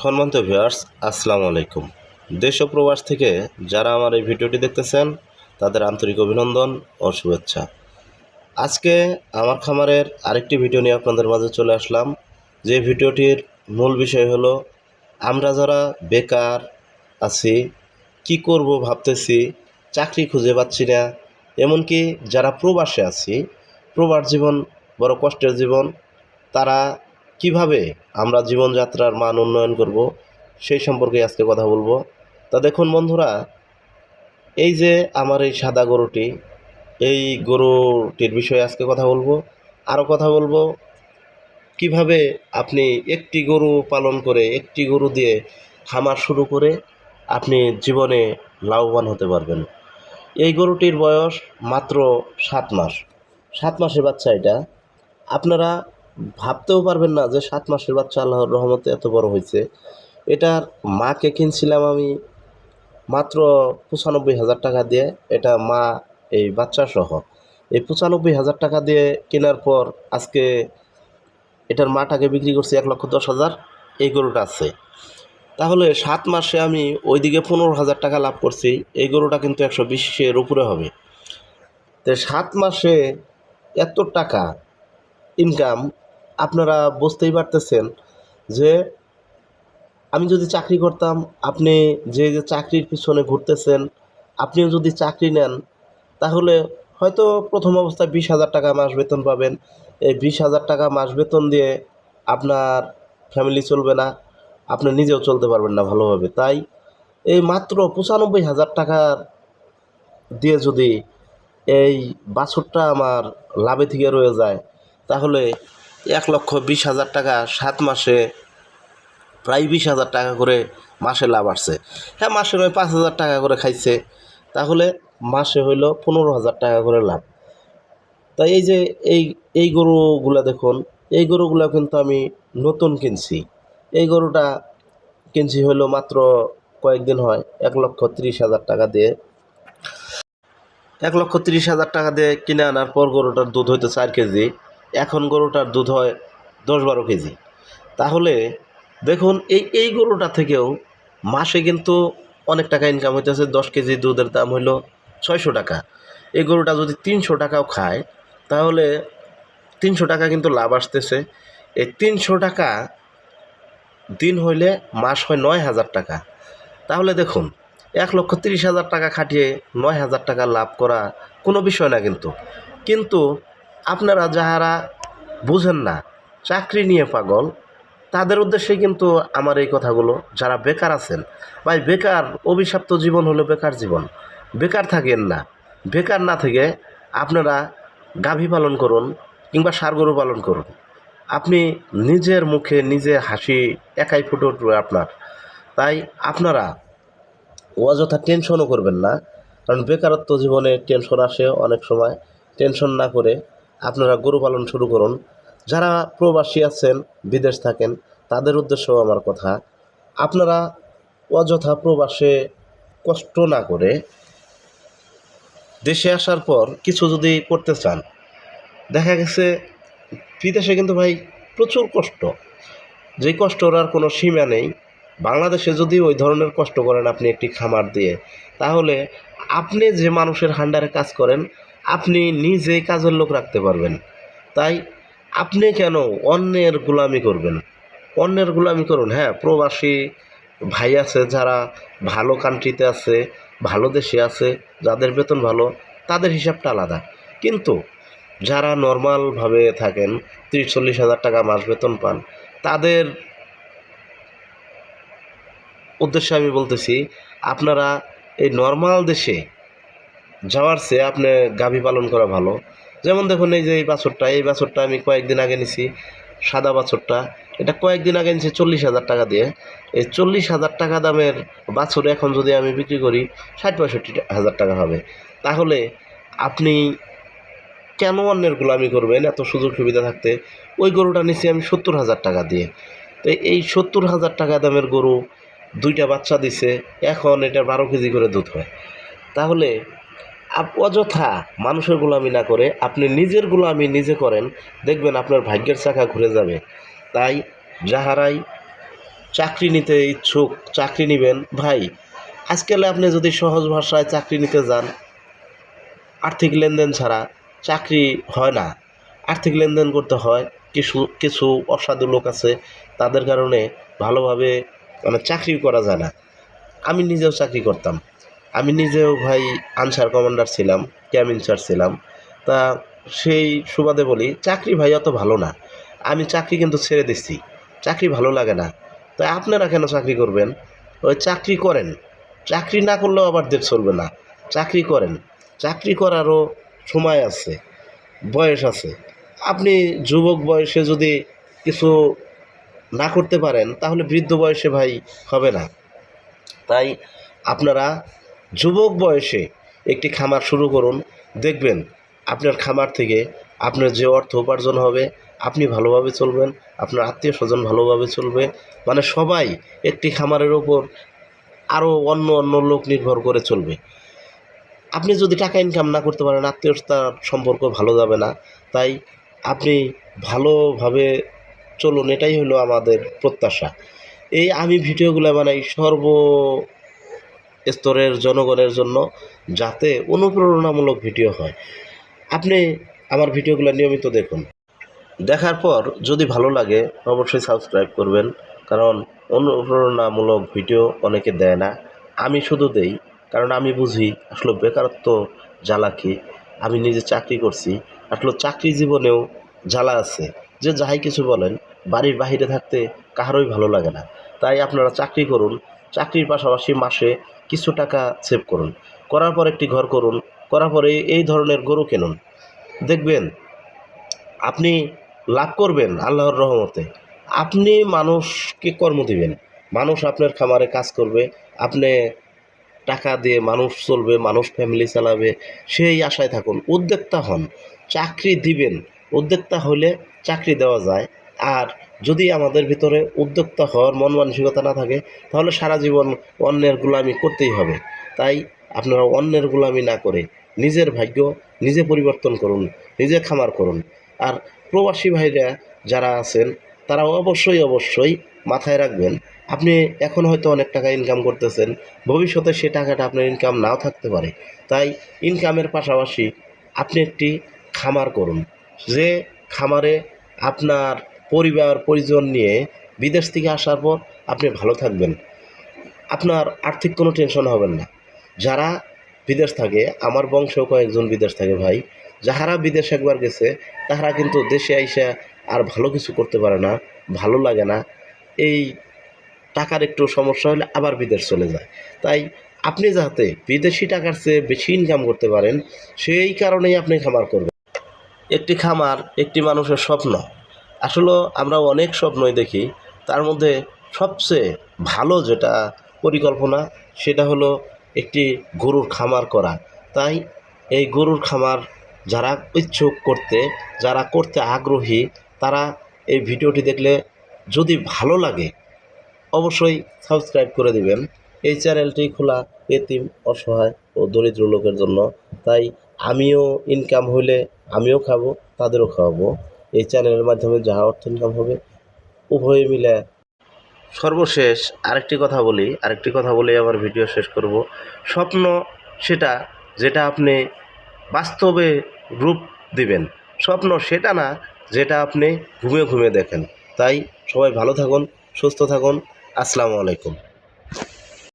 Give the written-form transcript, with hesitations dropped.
সম্মানিত ভিউয়ার্স, আসসালামু আলাইকুম। দেশ ও প্রবাস থেকে যারা আমার এই ভিডিওটি দেখতেছেন তাদের আন্তরিক অভিনন্দন ও শুভেচ্ছা। আজকে আমার খামারের আরেকটি ভিডিও নিয়ে আপনাদের মাঝে চলে আসলাম। যে ভিডিওটির মূল বিষয় হলো আমরা যারা বেকার আছি, কি করব ভাবতেছি, চাকরি খুঁজে পাচ্ছি না, এমনকি যারা প্রবাসে আছি, প্রবাস জীবন বড় কষ্টের জীবন, তারা কিভাবে আমরা জীবনযাত্রার মান উন্নয়ন করব সেই সম্পর্কে আজকে কথা বলবো। তা দেখুন বন্ধুরা, এই যে আমার এই সাদা গরুটি, এই গরুটির বিষয়ে আজকে কথা বলবো। আরও কথা বলবো কিভাবে আপনি একটি গরু পালন করে, একটি গরু দিয়ে খামার শুরু করে আপনি জীবনে লাভবান হতে পারবেন। এই গরুটির বয়স মাত্র 7 মাস। 7 মাসের বাচ্চা এটা। আপনারা ভাবতেও পারবেন না যে 7 মাসের বাচ্চা আল্লাহর রহমতে এত বড় হয়েছে। এটার মাকে কিনছিলাম আমি মাত্র 95,000 টাকা দিয়ে। এটা মা এই বাচ্চা সহ এই 95,000 টাকা দিয়ে কেনার পর আজকে এটার মাটাকে বিক্রি করছি 1,10,000। এই গরুটা আছে। তাহলে 7 মাসে আমি ওইদিকে 15,000 টাকা লাভ করছি। এই গরুটা কিন্তু 120-এর উপরে হবে। তো 7 মাসে এত টাকা ইনকাম, আপনারা বুঝতেই পারতেছেন যে আমি যদি চাকরি করতাম, আপনি যে চাকরির পিছনে ঘুরতেছেন, আপনিও যদি চাকরি নেন, তাহলে হয়তো প্রথম অবস্থায় 20,000 টাকা মাস বেতন পাবেন। এই 20,000 টাকা মাস বেতন দিয়ে আপনার ফ্যামিলি চলবে না, আপনি নিজেও চলতে পারবেন না ভালোভাবে। তাই এই মাত্র 95,000 টাকা দিয়ে যদি এই বাছুরটা আমার লাভে থেকে রয়ে যায়, তাহলে 1,20,000 টাকা 7 মাসে প্রায় 20,000 টাকা করে মাসে লাভ আসছে। হ্যাঁ, মাসে নয় 5,000 টাকা করে খাইছে, তাহলে মাসে হইল 15,000 টাকা করে লাভ। তাই এই যে এই এই গরুগুলা দেখুন, এই গরুগুলা কিন্তু আমি নতুন কিনছি। এই গরুটা কিনছি হইলো মাত্র কয়েকদিন হয়, 1,30,000 টাকা দিয়ে। 1,30,000 টাকা দিয়ে কিনে আনার পর গরুটার দুধ হইতো 4 কেজি। এখন গরুটার দুধ হয় 10-12 কেজি। তাহলে দেখুন এই গরুটা থেকেও মাসে কিন্তু অনেক টাকা ইনকাম হইতেছে। 10 কেজি দুধের দাম হইল 600 টাকা। এই গরুটা যদি 300 টাকাও খায়, তাহলে 300 টাকা কিন্তু লাভ আসতেছে। এই 300 টাকা দিন হইলে মাস হয় 9,000 টাকা। তাহলে দেখুন 1,30,000 টাকা খাটিয়ে 9,000 টাকা লাভ করা কোনো বিষয় না। কিন্তু আপনারা যাহারা বুঝেন না, চাকরি নিয়ে পাগল, তাদের উদ্দেশ্যে কিন্তু আমার এই কথাগুলো। যারা বেকার আছেন, ভাই বেকার অভিশপ্ত জীবন হলো বেকার জীবন। বেকার থাকেন না। বেকার না থেকে আপনারা গাভী পালন করুন কিংবা ষাঁড় গরু পালন করুন। আপনি নিজের মুখে নিজে হাসি একাই ফুটে উঠবে আপনার। তাই আপনারা অযথা টেনশনও করবেন না, কারণ বেকারত্ব জীবনে টেনশন আসে অনেক সময়। টেনশন না করে আপনারা গরু পালন শুরু করুন। যারা প্রবাসী আছেন, বিদেশ থাকেন, তাদের উদ্দেশ্যেও আমার কথা, আপনারা অযথা প্রবাসে কষ্ট না করে দেশে আসার পর কিছু যদি করতে চান, দেখা গেছে বিদেশে কিন্তু ভাই প্রচুর কষ্ট, যেই কষ্টর আর কোনো সীমা নেই। বাংলাদেশে যদি ওই ধরনের কষ্ট করেন আপনি একটি খামার দিয়ে, তাহলে আপনি যে মানুষের আন্ডারে কাজ করেন, আপনি নিজেই কাজের লোক রাখতে পারবেন। তাই আপনি কেন অন্যের গোলামি করবেন? অন্যের গোলামি করুন। হ্যাঁ, প্রবাসী ভাই আছে যারা ভালো কান্ট্রিতে আছে, ভালো দেশে আছে, যাদের বেতন ভালো, তাদের হিসাবটা আলাদা। কিন্তু যারা নর্মালভাবে থাকেন, 30-40,000 টাকা মাস বেতন পান, তাদের উদ্দেশ্যে আমি বলতেছি, আপনারা এই নর্মাল দেশে যাওয়ার চেয়ে আপনি গাভী পালন করা ভালো। যেমন দেখুন এই যে এই বাছুরটা আমি কয়েকদিন আগে নিছি, সাদা বাছুরটা। এটা কয়েকদিন আগে নিছি 40,000 টাকা দিয়ে। এই 40,000 টাকা দামের বাছুর এখন যদি আমি বিক্রি করি 60-65,000 টাকা হবে। তাহলে আপনি কেন অন্যের গোলামি করবেন এত সুযোগ সুবিধা থাকতে? ওই গরুটা নিছি আমি 70,000 টাকা দিয়ে। তো এই 70,000 টাকা দামের গরু 2টা বাচ্চা দিছে, এখন এটা 12 কেজি করে দুধ হয়। তাহলে অযথা মানুষের গোলামি না করে আপনি নিজের গোলামি নিজে করেন, দেখবেন আপনার ভাগ্যের চাকা ঘুরে যাবে। তাই যাহারাই চাকরি নিতে ইচ্ছুক, চাকরি নেবেন ভাই, আজকাল আপনি যদি সহজ ভাষায় চাকরি নিতে যান, আর্থিক লেনদেন ছাড়া চাকরি হয় না। আর্থিক লেনদেন করতে হয়। কিছু কিছু অসাধু লোক আছে, তাদের কারণে ভালোভাবে চাকরি করা যায় না। আমি নিজেও চাকরি করতাম। আমি নিজেও ভাই আনসার কমান্ডার ছিলাম, ক্যাম্প ইনচার্জ ছিলাম। তা সেই সুবাদে বলি, চাকরি ভাই অত ভালো না। আমি চাকরি কিন্তু ছেড়ে দিচ্ছি, চাকরি ভালো লাগে না। তাই আপনারা কেন চাকরি করবেন? ওই চাকরি করেন, চাকরি না করলেও আবার দেশ চলবে না। চাকরি করেন, চাকরি করারও সময় আছে, বয়স আছে। আপনি যুবক বয়সে যদি কিছু না করতে পারেন, তাহলে বৃদ্ধ বয়সে ভাই হবে না। তাই আপনারা যুবক বয়সে একটি খামার শুরু করুন। দেখবেন আপনার খামার থেকে আপনার যে অর্থ উপার্জন হবে, আপনি ভালোভাবে চলবেন, আপনার আত্মীয় স্বজন ভালোভাবে চলবে। সবাই একটি খামারের ওপর আরও অন্য অন্য লোক নির্ভর করে চলবে। আপনি যদি টাকা ইনকাম না করতে পারেন, আত্মীয়তার সম্পর্ক ভালো যাবে না। তাই আপনি ভালোভাবে চলুন, এটাই হলো আমাদের প্রত্যাশা। এই আমি ভিডিওগুলো বানাই স্তরের জনগণের জন্য, যাতে অনুপ্রেরণামূলক ভিডিও হয়। আপনি আমার ভিডিওগুলো নিয়মিত দেখুন, দেখার পর যদি ভালো লাগে অবশ্যই সাবস্ক্রাইব করবেন। কারণ অনুপ্রেরণামূলক ভিডিও অনেকে দেয় না, আমি শুধু দেই। কারণ আমি বুঝি আসলে বেকারত্ব জ্বালা কি। আমি নিজে চাকরি করছি, আসলে চাকরি জীবনেও জ্বালা আছে। যে যাই কিছু বলেন, বাড়ির বাইরে থাকতে কাহারই ভালো লাগে না। তাই আপনারা চাকরি করুন, চাকরির পাশাপাশি মাসে কিছু টাকা সেভ করুন, করার পর একটি ঘর করুন, করার পরে এই ধরনের গরু কিনুন। দেখবেন আপনি লাভ করবেন আল্লাহর রহমতে। আপনি মানুষকে কর্ম দিবেন, মানুষ আপনার খামারে কাজ করবে, আপনি টাকা দিয়ে মানুষ চলবে, মানুষ ফ্যামিলি চালাবে, সেই আশায় থাকুন। উদ্যোক্তা হন, চাকরি দিবেন। উদ্যোক্তা হলে চাকরি দেওয়া যায়। আর যদি আমাদের ভিতরে উদ্যোক্তা হওয়ার মন মানসিকতা না থাকে, তাহলে সারা জীবন অন্যের গোলামি করতেই হবে। তাই আপনারা অন্যের গোলামি না করে নিজের ভাগ্য নিজে পরিবর্তন করুন, নিজে খামার করুন। আর প্রবাসী ভাইরা যারা আছেন, তারা অবশ্যই অবশ্যই মাথায় রাখবেন, আপনি এখন হয়তো অনেক টাকা ইনকাম করতেছেন, ভবিষ্যতে সে টাকাটা আপনার ইনকাম নাও থাকতে পারে। তাই ইনকামের পাশাপাশি আপনি একটি খামার করুন, যে খামারে আপনার পরিবার পরিজন নিয়ে বিদেশ থেকে আসার পর আপনি ভালো থাকবেন, আপনার আর্থিক কোনো টেনশন হবেন না। যারা বিদেশ থাকে, আমার বংশেও কয়েকজন বিদেশ থাকে ভাই, যাহারা বিদেশ একবার গেছে, তাহারা কিন্তু দেশে আইসা আর ভালো কিছু করতে পারে না, ভালো লাগে না। এই টাকার একটু সমস্যা হলে আবার বিদেশ চলে যায়। তাই আপনি যাতে বিদেশি টাকার চেয়ে বেশি ইনকাম করতে পারেন, সেই কারণেই আপনি খামার করবেন। একটি খামার একটি মানুষের স্বপ্ন। আসলে আমরা অনেক স্বপ্নই দেখি, তার মধ্যে সবচেয়ে ভালো যেটা পরিকল্পনা, সেটা হলো একটি গরুর খামার করা। তাই এই গরুর খামার যারা ইচ্ছুক করতে, যারা করতে আগ্রহী, তারা এই ভিডিওটি দেখলে যদি ভালো লাগে অবশ্যই সাবস্ক্রাইব করে দিবেন। এই চ্যানেলটি খোলা এতিম, অসহায় ও দরিদ্র লোকের জন্য। তাই আমিও ইনকাম হইলে আমিও খাবো, তাদেরও খাওয়াবো। এই চ্যানেলের মাধ্যমে যাহা অর্থ ইনকাম হবে, উভয়ে মিলে। সর্বশেষ আরেকটি কথা বলে আমার ভিডিও শেষ করব। স্বপ্ন সেটা যেটা আপনি বাস্তবে রূপ দিবেন, স্বপ্ন সেটা না যেটা আপনি ঘুমিয়ে ঘুমিয়ে দেখেন। তাই সবাই ভালো থাকুন, সুস্থ থাকুন। আসসালামু আলাইকুম।